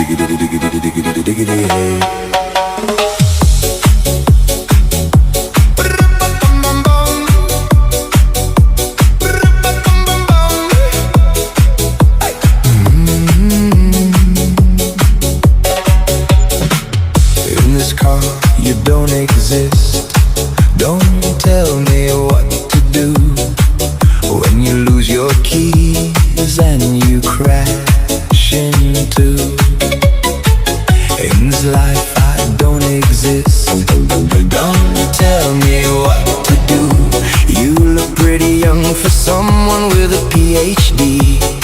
diggity, diggity, diggity, diggity, hey. In this car, you don't exist. Don't tell me what to do when you lose your keys and you crash into. In this life I don't exist. Don't tell me what to do. You look pretty young for someone with a PhD.